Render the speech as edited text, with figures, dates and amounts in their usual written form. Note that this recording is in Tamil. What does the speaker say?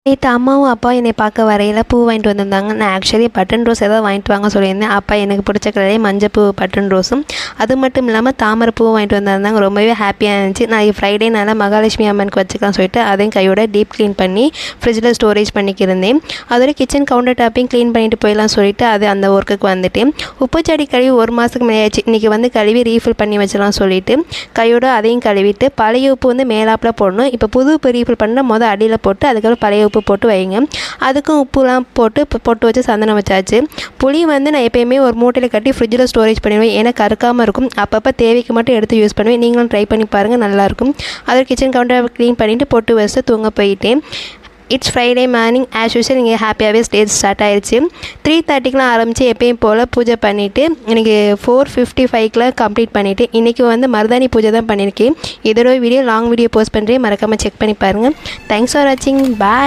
நேற்று அம்மாவும் அப்பா என்னை பார்க்க வரையில் பூ வாங்கிட்டு வந்திருந்தாங்க. நான் ஆக்சுவலி பட்டன் ரோஸ் ஏதாவது வாங்கிட்டு வாங்க சொல்லியிருந்தேன். அப்பா எனக்கு பிடிச்ச கலரே மஞ்சள் பூ பட்டன் ரோஸும் அது மட்டும் இல்லாமல் தாமரை பூவும் வாங்கிட்டு வந்திருந்தாங்க. ரொம்பவே ஹாப்பியாக இருந்துச்சு. நான் ஃப்ரைடேனால மகாலட்சுமி அம்மனுக்கு வச்சுக்கலாம் சொல்லிட்டு அதையும் கையோட டீப் க்ளீன் பண்ணி ஃப்ரிட்ஜில் ஸ்டோரேஜ் பண்ணிக்கிருந்தேன். அதோட கிச்சன் கவுண்டர் டாப்பையும் க்ளீன் பண்ணிட்டு போயிடலாம் சொல்லிட்டு அது அந்த ஒர்க்குக்கு வந்துட்டேன். உப்பு செடி கழுவி 1 மாதத்துக்கு மேலேயாச்சு. இன்றைக்கி வந்து கழுவி ரீஃபில் பண்ணி வச்சிடலாம் சொல்லிட்டு கையோட அதையும் கழுவிட்டு பழைய உப்பு வந்து மேலாப்பில் போடணும். இப்போ புது உப்பு ரீஃபில் பண்ண அடியில் போட்டு அதுக்கப்புறம் பழைய உப்பு போட்டு வைங்க. அதுக்கும் உப்புலாம் போட்டு வச்சு சந்தனம் வச்சாச்சு. புளி வந்து நான் எப்பயுமே ஒரு மூட்டையில் கட்டி ஃப்ரிட்ஜில் ஸ்டோரேஜ் பண்ணிடுவேன். ஏன்னா கருக்காமல் இருக்கும். அப்பப்போ தேவைக்கு மட்டும் எடுத்து யூஸ் பண்ணுவேன். நீங்களும் ட்ரை பண்ணி பாருங்கள், நல்லாயிருக்கும். அதோட கிச்சன் கவுண்டர் க்ளீன் பண்ணிவிட்டு போட்டு வச்சு தூங்க போயிட்டேன். It's Friday morning as usual இங்கே ஹாப்பியாகவே ஸ்டேஜ் ஸ்டார்ட் ஆயிடுச்சு. 3:30க்குலாம் ஆரம்பித்து எப்பயும் போல் பூஜை பண்ணிவிட்டு இன்றைக்கி 4:55க்குலாம் கம்ப்ளீட் பண்ணிவிட்டு இன்றைக்கி வந்து மருதாணி பூஜை தான் பண்ணியிருக்கேன். இதோட வீடியோ லாங் வீடியோ போஸ்ட் பண்ணுறேன், மறக்காமல் செக் பண்ணி பாருங்கள். தேங்க்ஸ் ஃபார் வாட்சிங். பாய்.